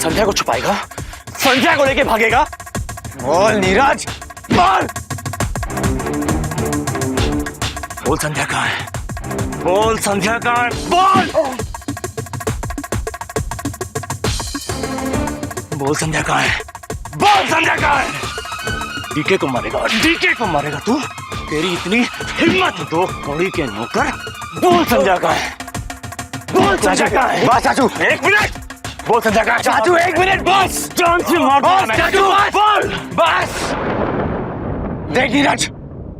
संध्या को छुपाएगा, संध्या को लेके भागेगा। बोल नीरज, बोल। बोल संध्या कहाँ है? बोल संध्या कहाँ है? बोल। बोल संध्या कहाँ है? बोल संध्या कहाँ है? डीके को मारेगा, डीके को मारेगा तू? तेरी इतनी हिम्मत है तो कौड़ी के नौकर। बोल संध्या कहाँ है? बोल संध्या कहाँ है? बस चाचू, एक मिनट। बोल संध्या कहाँ है? चाचू एक मिनट बस। जान से मार दूंगा चाचू, बोल बस। देख नीरज,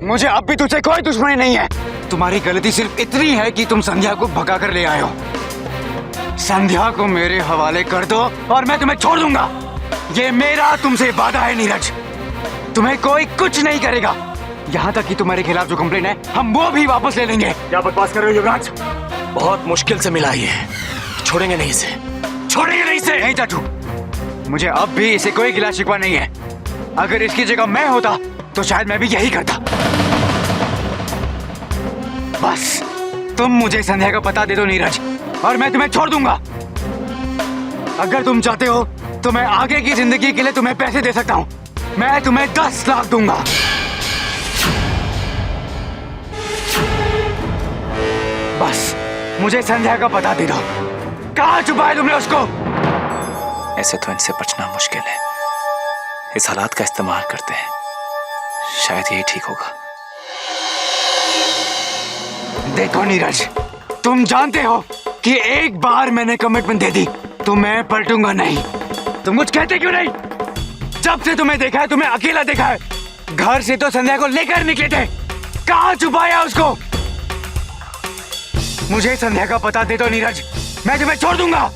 मुझे अब भी तुझसे कोई दुश्मनी नहीं है। तुम्हारी गलती सिर्फ इतनी है कि तुम संध्या को भगा कर ले आए हो। संध्या को मेरे हवाले कर दो और मैं तुम्हें छोड़ दूंगा। ये मेरा तुमसे वादा है नीरज, तुम्हें कोई कुछ नहीं करेगा। यहाँ तक कि तुम्हारे खिलाफ जो कंप्लेन है हम वो भी वापस ले लेंगे। क्या बकवास कर रहे हो युवराज? बहुत मुश्किल से मिला ये, छोड़ेंगे नहीं इसे, छोड़ेंगे नहीं इसे। नहीं चाचू, मुझे अब भी इसे कोई गिला शिकवा नहीं है। अगर इसकी जगह मैं होता तो शायद मैं भी यही करता। बस तुम मुझे संध्या का पता दे दो नीरज, और मैं तुम्हें छोड़ दूंगा। अगर तुम चाहते हो तो मैं आगे की जिंदगी के लिए तुम्हें पैसे दे सकता हूँ। मैं तुम्हें 10 लाख दूंगा। बस मुझे संध्या का पता दे दो। कहाँ छुपाया तुमने उसको? ऐसे तो इनसे बचना मुश्किल है। इस हालात का इस्तेमाल करते हैं, शायद यही ठीक होगा। देखो नीरज, तुम जानते हो कि एक बार मैंने कमिटमेंट दे दी तो मैं पलटूंगा नहीं। तुम कुछ कहते क्यों नहीं? जब से तुम्हें देखा है, तुम्हें अकेला देखा है। घर से तो संध्या को लेकर निकले थे, कहाँ छुपाया उसको? मुझे संध्या का पता दे दो नीरज, मैं तुम्हें छोड़ दूंगा।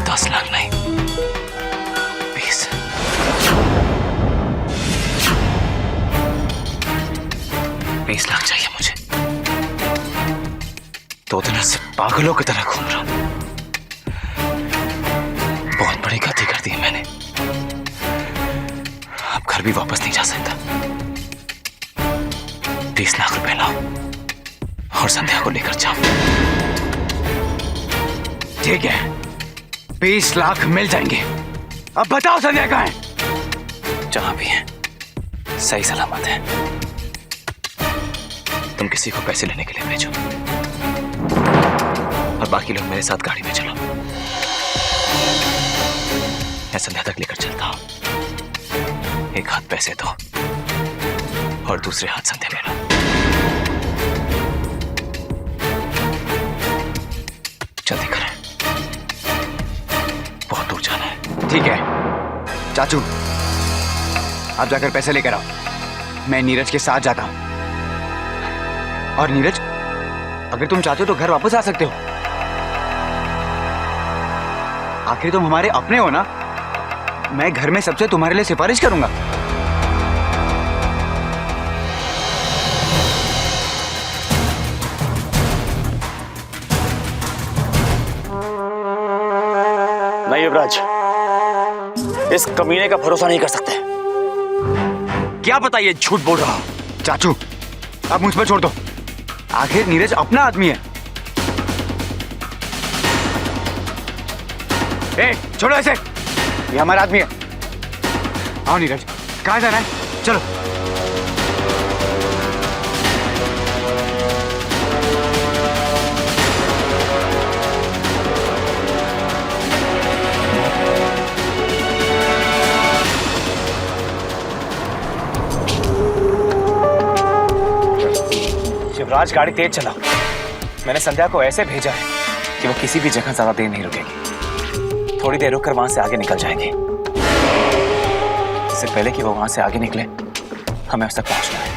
10 लाख नहीं, 20। 20 लाख चाहिए मुझे। 2 दिनों से पागलों की तरह घूम रहा हूं। बहुत बड़ी गलती कर दी है मैंने। अब घर भी वापस नहीं जा सकता। 20 लाख रुपए लाओ और संध्या को लेकर जाओ। ठीक है, 20 लाख मिल जाएंगे। अब बताओ संध्या कहाँ है? जहां भी है सही सलामत है। तुम किसी को पैसे लेने के लिए भेजो और बाकी लोग मेरे साथ गाड़ी में चलो। मैं संध्या तक लेकर चलता हूं। एक हाथ पैसे दो और दूसरे हाथ संध्या ले लो। जल्दी करें, बहुत दूर जाना है। ठीक है चाचू, आप जाकर पैसे लेकर आओ। मैं नीरज के साथ जाता हूं। और नीरज, अगर तुम चाहते हो तो घर वापस आ सकते हो। आखिर तुम हमारे अपने हो ना। मैं घर में सबसे तुम्हारे लिए सिफारिश करूंगा। नहीं युवराज, इस कमीने का भरोसा नहीं कर सकते। क्या पता ये झूठ बोल रहा हो। चाचू, आप मुझ पर छोड़ दो। आखिर नीरज अपना आदमी है। ए, छोड़ो ऐसे, ये हमारा आदमी है। आओ नीरज, कहाँ जाना है? चलो। शिवराज, गाड़ी तेज चलाओ। मैंने संध्या को ऐसे भेजा है कि वो किसी भी जगह ज्यादा देर नहीं रुकेगी। थोड़ी देर रुककर वहां से आगे निकल जाएगी। इससे पहले कि वो वहां से आगे निकले, हमें उस तक पहुंचना है।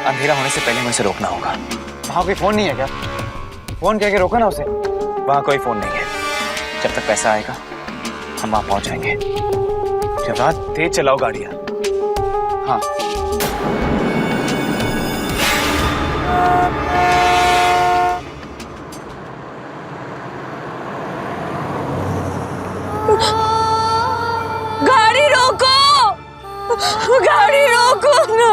अंधेरा होने से पहले हमें उसे रोकना होगा। वहाँ कोई फोन नहीं है क्या? फोन करके रोको ना उसे। वहां कोई फोन नहीं है। जब तक पैसा आएगा हम वहां पहुंच जाएंगे। शिवराज, तेज चलाओ गाड़ियां। हाँ। गाड़ी रोको, गाड़ी रोको ना।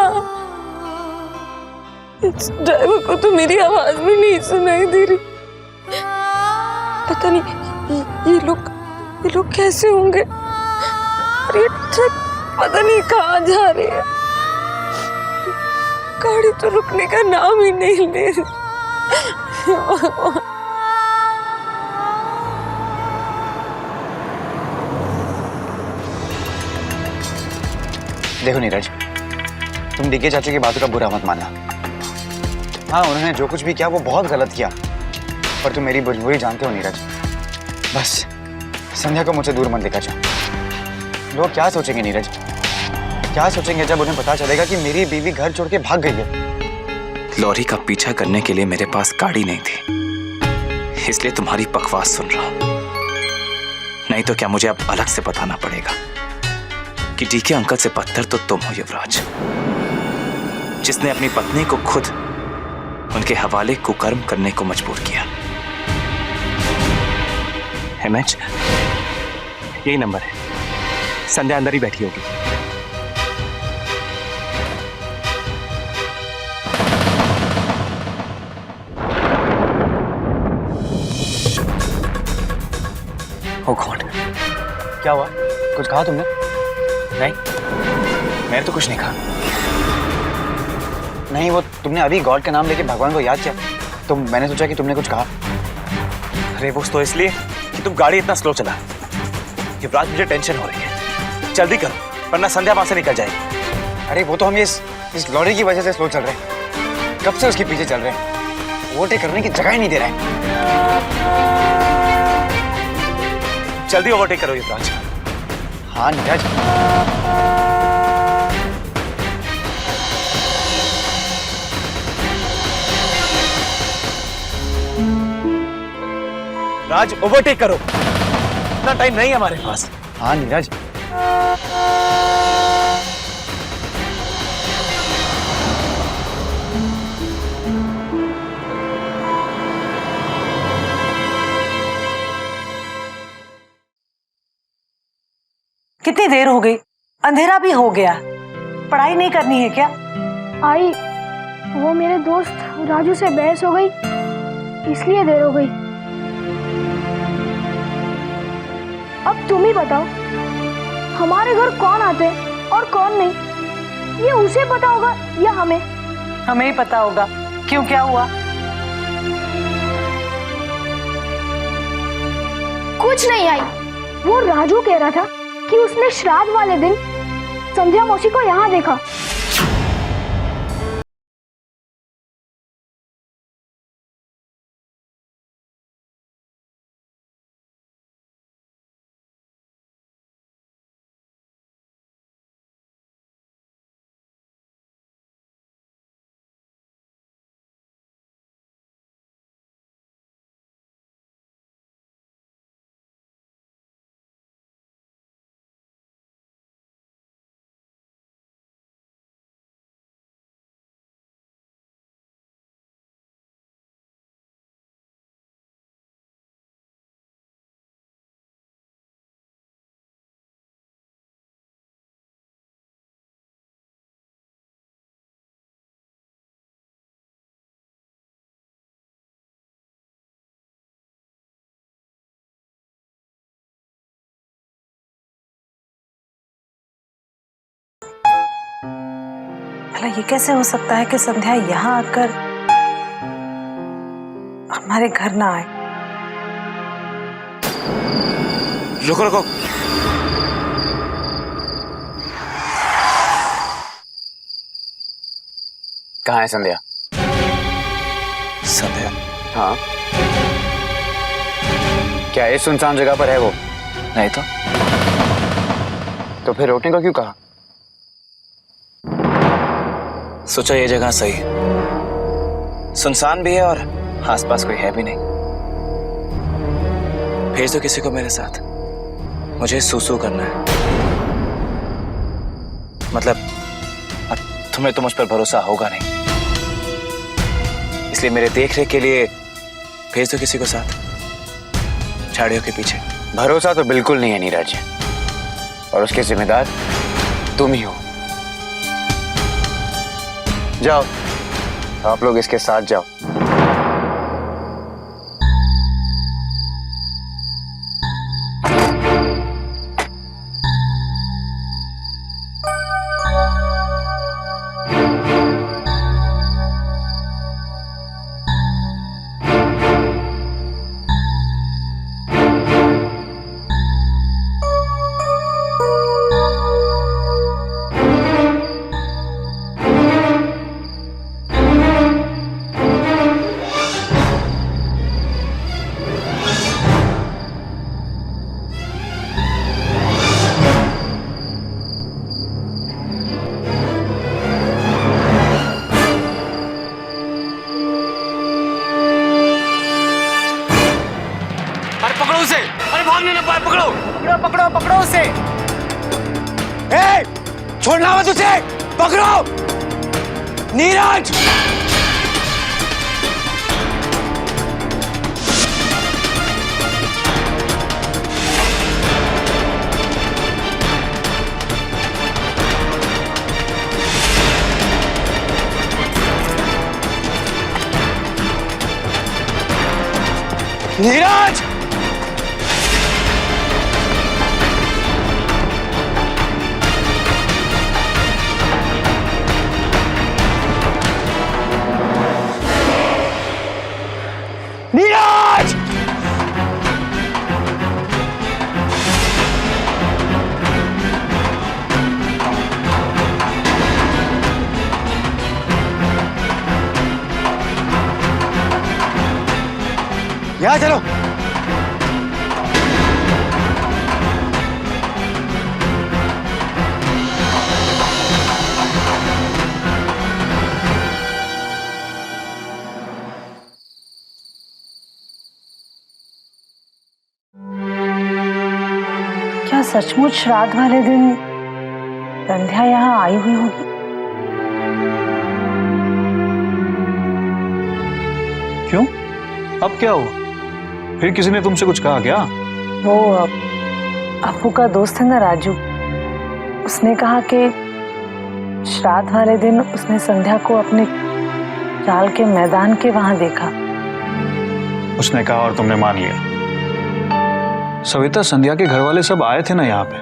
इस ड्राइवर को तो मेरी आवाज भी नहीं सुनाई दे रही। पता नहीं ये लोग कैसे होंगे। और ये ट्रक पता नहीं कहाँ जा रही है। गाड़ी तो रुकने का नाम ही नहीं ले रही। देखो नीरज, तुम डीके चाचू की बातों का बुरा मत मानना। हाँ, उन्होंने जो कुछ भी किया वो बहुत गलत किया, पर तुम मेरी मजबूरी जानते हो नीरज। बस संध्या को मुझसे दूर मत लेकर जाओ। लोग क्या सोचेंगे नीरज, क्या सोचेंगे जब उन्हें पता चलेगा कि मेरी बीवी घर छोड़ के भाग गई है। लॉरी का पीछा करने के लिए मेरे पास गाड़ी नहीं थी, इसलिए तुम्हारी बकवास सुन रहा हूं। नहीं तो क्या मुझे अब अलग से बताना पड़ेगा कि डीके अंकल से बदतर तो तुम हो युवराज, जिसने अपनी पत्नी को खुद उनके हवाले कुकर्म करने को मजबूर किया। हेमेश, यही नंबर है। संध्या अंदर ही बैठी होगी। ओ गॉड, क्या हुआ? कुछ कहा तुमने? नहीं, मैंने तो कुछ नहीं कहा। नहीं, वो तुमने अभी गॉड का नाम लेके भगवान को याद किया, तो मैंने सोचा कि तुमने कुछ कहा। अरे वो तो इसलिए कि तुम गाड़ी इतना स्लो चला। युवराज, मुझे टेंशन हो रही है। जल्दी करो वरना संध्या वहां से निकल जाएगी। अरे वो तो हम इस लॉरी की वजह से स्लो चल रहे हैं। कब से उसके पीछे चल रहे हैं, ओवरटेक करने की जगह ही नहीं दे रहे हैं। जल्दी ओवरटेक करो युवराज। हाँ नीरज। राज, ओवरटेक करो, इतना टाइम नहीं है हमारे पास। हाँ नीरज। कितनी देर हो गई, अंधेरा भी हो गया। पढ़ाई नहीं करनी है क्या? आई, वो मेरे दोस्त राजू से बहस हो गई, इसलिए देर हो गई। अब तुम ही बताओ, हमारे घर कौन आते हैं और कौन नहीं, ये उसे पता होगा या हमें? हमें ही पता होगा। क्यों, क्या हुआ? कुछ नहीं आई, वो राजू कह रहा था कि उसने श्राद्ध वाले दिन संध्या मौसी को यहाँ देखा। भला ये कैसे हो सकता है कि संध्या यहाँ आकर हमारे घर ना आए? रुको रुको, कहाँ है संध्या? संध्या? हाँ, क्या इस सुनसान जगह पर है वो? नहीं तो फिर रोकने को क्यों कहा? सोचा ये जगह सही है, सुनसान भी है और आसपास कोई है भी नहीं। भेज दो किसी को मेरे साथ, मुझे सूसू करना है। मतलब अब तुम्हें तो मुझ पर भरोसा होगा नहीं, इसलिए मेरे देख रेख के लिए भेज दो किसी को साथ, झाड़ियों के पीछे। भरोसा तो बिल्कुल नहीं है नीरज, और उसके जिम्मेदार तुम ही हो। जाओ, आप लोग इसके साथ जाओ। उसे, अरे भागने ना पाए, पकड़ो पकड़ो पकड़ो पकड़ो उसे। ए, छोड़ना मत उसे, पकड़ो नीरज। नीरज, नीरज! यहाँ चलो। क्या सचमुच श्राद्ध वाले दिन संध्या यहाँ आई हुई होगी? क्यों? अब क्या हुआ? फिर किसी ने तुमसे कुछ कहा क्या? वो अप्पू का दोस्त है ना राजू, उसने कहा कि श्राद्ध वाले दिन उसने संध्या को अपने चाल के मैदान के वहां देखा। उसने कहा और तुमने मान लिया? सविता, संध्या के घर वाले सब आए थे ना यहाँ पे।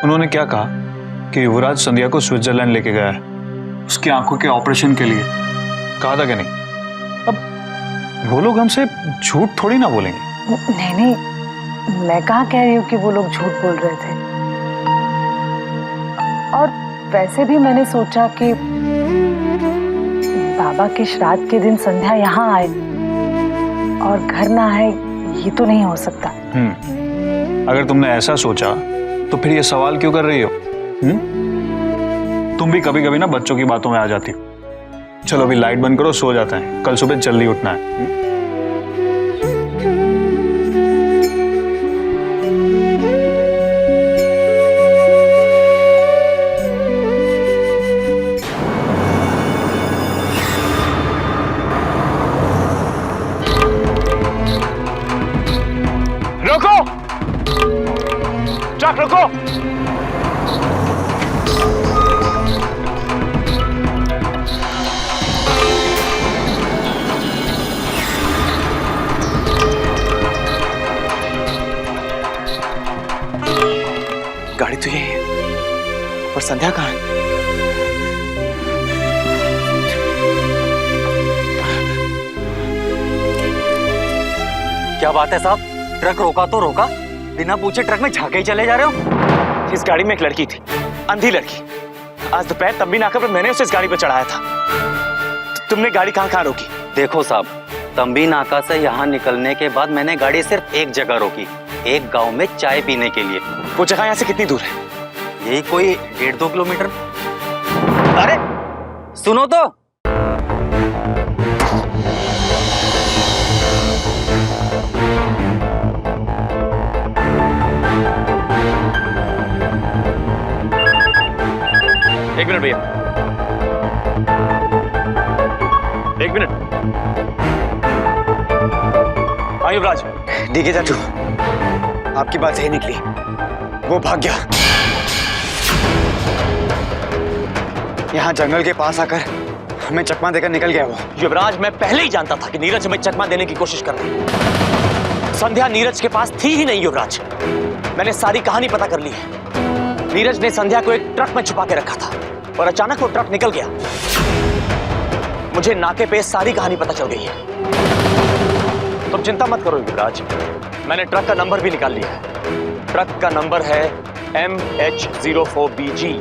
उन्होंने क्या कहा कि युवराज संध्या को स्विट्जरलैंड लेके गया है उसकी आंखों के ऑपरेशन के लिए। कहा था कि नहीं? अब वो लोग हमसे झूठ थोड़ी ना बोलेंगे। नहीं नहीं, मैं कहाँ कह रही हूँ कि वो लोग झूठ बोल रहे थे। और वैसे भी मैंने सोचा कि बाबा के श्राद्ध के दिन संध्या यहाँ आए और घर ना आए, ये तो नहीं हो सकता। अगर तुमने ऐसा सोचा तो फिर ये सवाल क्यों कर रही हो? तुम भी कभी कभी ना बच्चों की बातों में आ जाती हो। चलो अभी लाइट बंद करो, सो जाते हैं, कल सुबह जल्दी उठना है। रोको, ट्रक रोको। गाड़ी तो यही है, पर संध्या कहाँ है? क्या बात है साहब, ट्रक रोका तो रोका, बिना पूछे ट्रक में झांके ही चले जा रहे हो। इस गाड़ी में एक लड़की थी, अंधी लड़की। आज दोपहर तंबी नाका पर मैंने उसे इस गाड़ी पर चढ़ाया था। तुमने गाड़ी कहाँ रोकी? देखो साहब, तंबी नाका से यहाँ निकलने के बाद मैंने गाड़ी सिर्फ एक जगह रोकी, एक गांव में चाय पीने के लिए। वो जगह यहाँ से कितनी दूर है? यही कोई 1.5-2 किलोमीटर। अरे सुनो तो, एक मिनट भैया, एक मिनट। हाँ युवराज। डीके चाचू, आपकी बात सही निकली, वो भाग गया। यहाँ जंगल के पास आकर हमें चकमा देकर निकल गया वो। युवराज, मैं पहले ही जानता था कि नीरज हमें चकमा देने की कोशिश कर रहा है। संध्या नीरज के पास थी ही नहीं युवराज। मैंने सारी कहानी पता कर ली है। नीरज ने संध्या को एक ट्रक में छुपा के रखा था और अचानक वो ट्रक निकल गया। मुझे नाके पे सारी कहानी पता चल गई है। तुम चिंता मत करो युवराज, मैंने ट्रक का नंबर भी निकाल लिया है। ट्रक का नंबर है MH04BG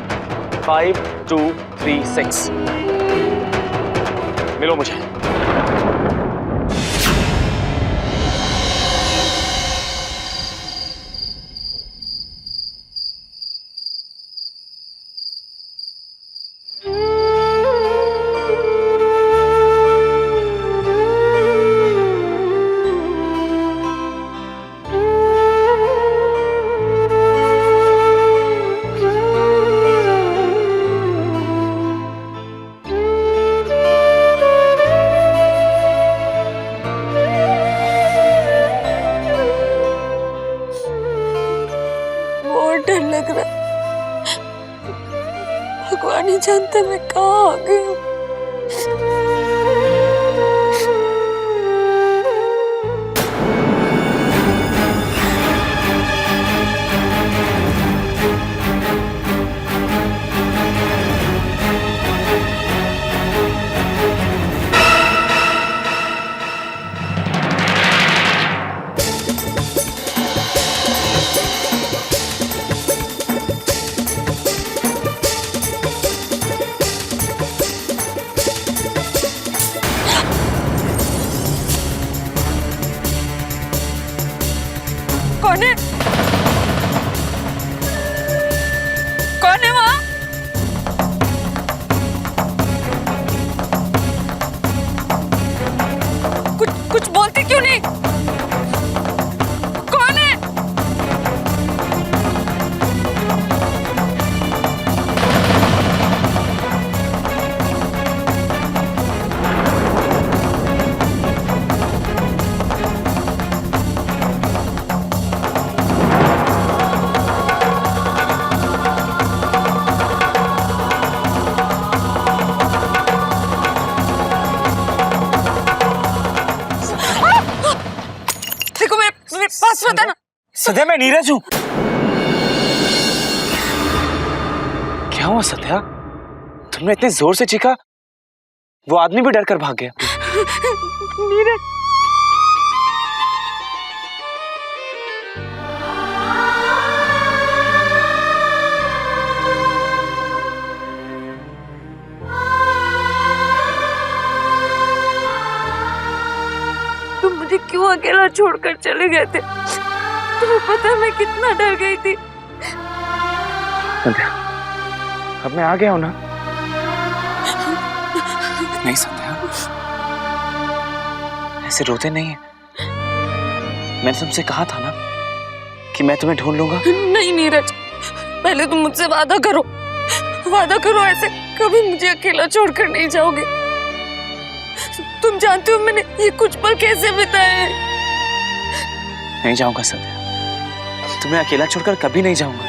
5236। मिलो मुझे। डर लग रहा है, भगवान ही जानता मैं कहाँ आ गई हूँ। कौन है? कौन है वहां? कुछ बोलती क्यों नहीं? कौन है? पास बताना। सत्या, मैं नीरज हूं। क्या हुआ सत्या? तुमने इतने जोर से चीखा, वो आदमी भी डर कर भाग गया। नीरज, तुम मुझे क्यों अकेला छोड़कर चले गए थे? तुम्हें पता है मैं कितना डर गई थी। संध्या, अब मैं आ गया हूं ना? नहीं संध्या, ऐसे रोते नहीं है। मैंने तुमसे कहा था ना कि मैं तुम्हें ढूंढ लूंगा। नहीं नीरज, पहले तुम मुझसे वादा करो, ऐसे कभी मुझे अकेला छोड़कर नहीं जाओगे। तुम जानते हो मैंने ये कुछ पल कैसे बिताए हैं। नहीं जाऊंगा संध्या, तुम्हें अकेला छोड़कर कभी नहीं जाऊंगा।